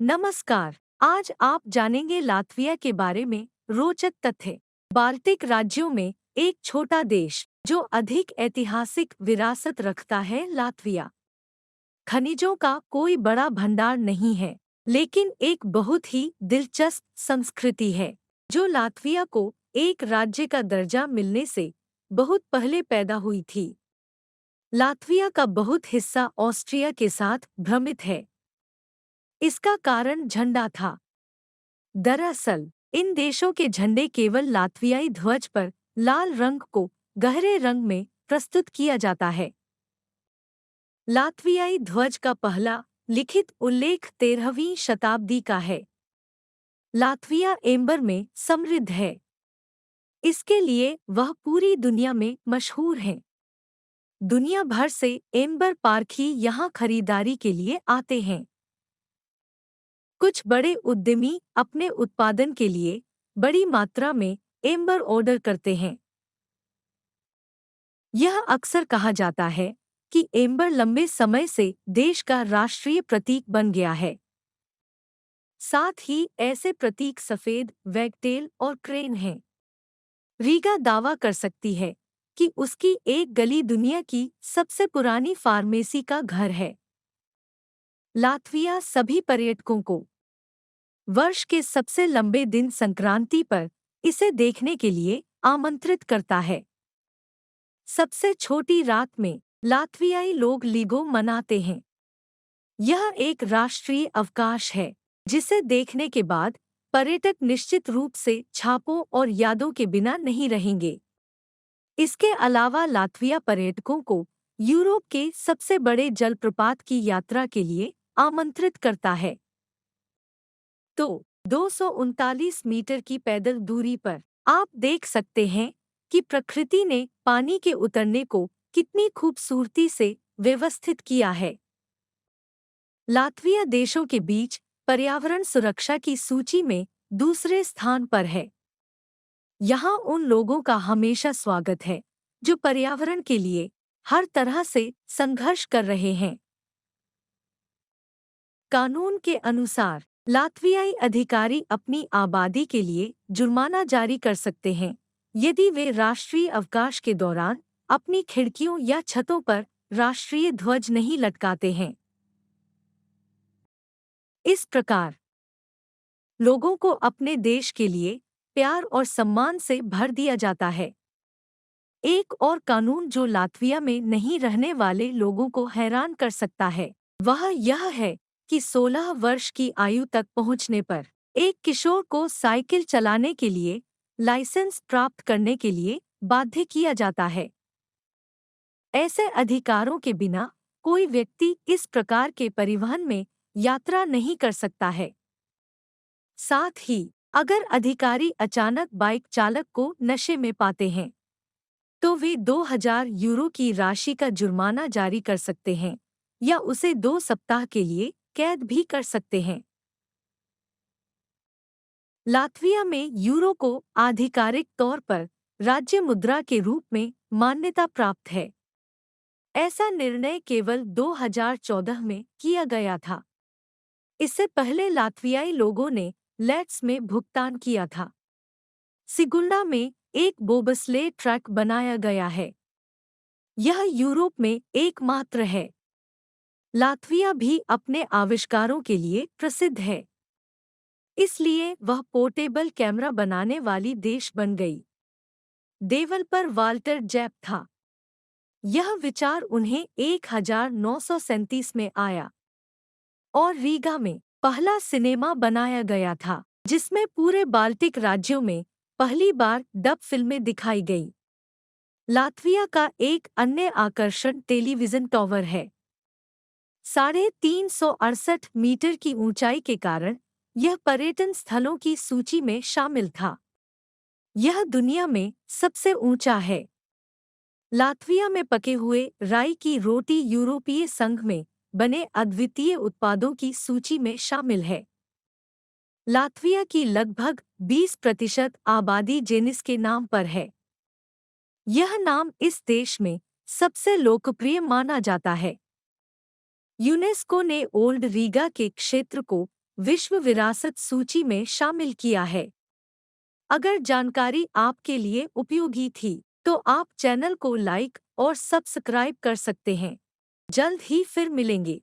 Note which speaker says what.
Speaker 1: नमस्कार। आज आप जानेंगे लातविया के बारे में रोचक तथ्य। बाल्टिक राज्यों में एक छोटा देश जो अधिक ऐतिहासिक विरासत रखता है, लातविया। खनिजों का कोई बड़ा भंडार नहीं है, लेकिन एक बहुत ही दिलचस्प संस्कृति है जो लातविया को एक राज्य का दर्जा मिलने से बहुत पहले पैदा हुई थी। लातविया का बहुत हिस्सा ऑस्ट्रिया के साथ भ्रमित है। इसका कारण झंडा था। दरअसल इन देशों के झंडे केवल लातवियाई ध्वज पर लाल रंग को गहरे रंग में प्रस्तुत किया जाता है। लातवियाई ध्वज का पहला लिखित उल्लेख 13वीं शताब्दी का है। लातविया एम्बर में समृद्ध है, इसके लिए वह पूरी दुनिया में मशहूर है। दुनिया भर से एम्बर पारखी यहाँ खरीदारी के लिए आते हैं। कुछ बड़े उद्यमी अपने उत्पादन के लिए बड़ी मात्रा में एम्बर ऑर्डर करते हैं। यह अक्सर कहा जाता है कि एम्बर लंबे समय से देश का राष्ट्रीय प्रतीक बन गया है। साथ ही ऐसे प्रतीक सफेद वैगटेल और क्रेन हैं। रीगा दावा कर सकती है कि उसकी एक गली दुनिया की सबसे पुरानी फार्मेसी का घर है। लातविया सभी पर्यटकों को वर्ष के सबसे लंबे दिन संक्रांति पर इसे देखने के लिए आमंत्रित करता है। सबसे छोटी रात में लातवियाई लोग लीगो मनाते हैं। यह एक राष्ट्रीय अवकाश है जिसे देखने के बाद पर्यटक निश्चित रूप से छापों और यादों के बिना नहीं रहेंगे। इसके अलावा लातविया पर्यटकों को यूरोप के सबसे बड़े जलप्रपात की यात्रा के लिए आमंत्रित करता है। तो 239 मीटर की पैदल दूरी पर आप देख सकते हैं कि प्रकृति ने पानी के उतरने को कितनी खूबसूरती से व्यवस्थित किया है। लातविया देशों के बीच पर्यावरण सुरक्षा की सूची में दूसरे स्थान पर है। यहाँ उन लोगों का हमेशा स्वागत है जो पर्यावरण के लिए हर तरह से संघर्ष कर रहे हैं। कानून के अनुसार लातवियाई अधिकारी अपनी आबादी के लिए जुर्माना जारी कर सकते हैं यदि वे राष्ट्रीय अवकाश के दौरान अपनी खिड़कियों या छतों पर राष्ट्रीय ध्वज नहीं लटकाते हैं। इस प्रकार लोगों को अपने देश के लिए प्यार और सम्मान से भर दिया जाता है। एक और कानून जो लातविया में नहीं रहने वाले लोगों को हैरान कर सकता है वह यह है कि 16 वर्ष की आयु तक पहुंचने पर एक किशोर को साइकिल चलाने के लिए लाइसेंस प्राप्त करने के लिए बाध्य किया जाता है। ऐसे अधिकारों के बिना कोई व्यक्ति इस प्रकार के परिवहन में यात्रा नहीं कर सकता है। साथ ही अगर अधिकारी अचानक बाइक चालक को नशे में पाते हैं तो वे 2000 यूरो की राशि का जुर्माना जारी कर सकते हैं या उसे 2 सप्ताह के लिए कैद भी कर सकते हैं। लातविया में यूरो को आधिकारिक तौर पर राज्य मुद्रा के रूप में मान्यता प्राप्त है। ऐसा निर्णय केवल 2014 में किया गया था। इससे पहले लातवियाई लोगों ने लेट्स में भुगतान किया था। सिगुल्डा में एक बोबस्ले ट्रैक बनाया गया है। यह यूरोप में एकमात्र है। लातविया भी अपने आविष्कारों के लिए प्रसिद्ध है, इसलिए वह पोर्टेबल कैमरा बनाने वाली देश बन गई। देवल पर वाल्टर जैप था। यह विचार उन्हें 1937 में आया और रीगा में पहला सिनेमा बनाया गया था जिसमें पूरे बाल्टिक राज्यों में पहली बार डब फिल्में दिखाई गई। लातविया का एक अन्य आकर्षण टेलीविजन टॉवर है। 368 मीटर की ऊंचाई के कारण यह पर्यटन स्थलों की सूची में शामिल था। यह दुनिया में सबसे ऊंचा है। लातविया में पके हुए राई की रोटी यूरोपीय संघ में बने अद्वितीय उत्पादों की सूची में शामिल है। लातविया की लगभग 20% आबादी जेनिस के नाम पर है। यह नाम इस देश में सबसे लोकप्रिय माना जाता है। यूनेस्को ने ओल्ड रीगा के क्षेत्र को विश्व विरासत सूची में शामिल किया है। अगर जानकारी आपके लिए उपयोगी थी, तो आप चैनल को लाइक और सब्सक्राइब कर सकते हैं। जल्द ही फिर मिलेंगे।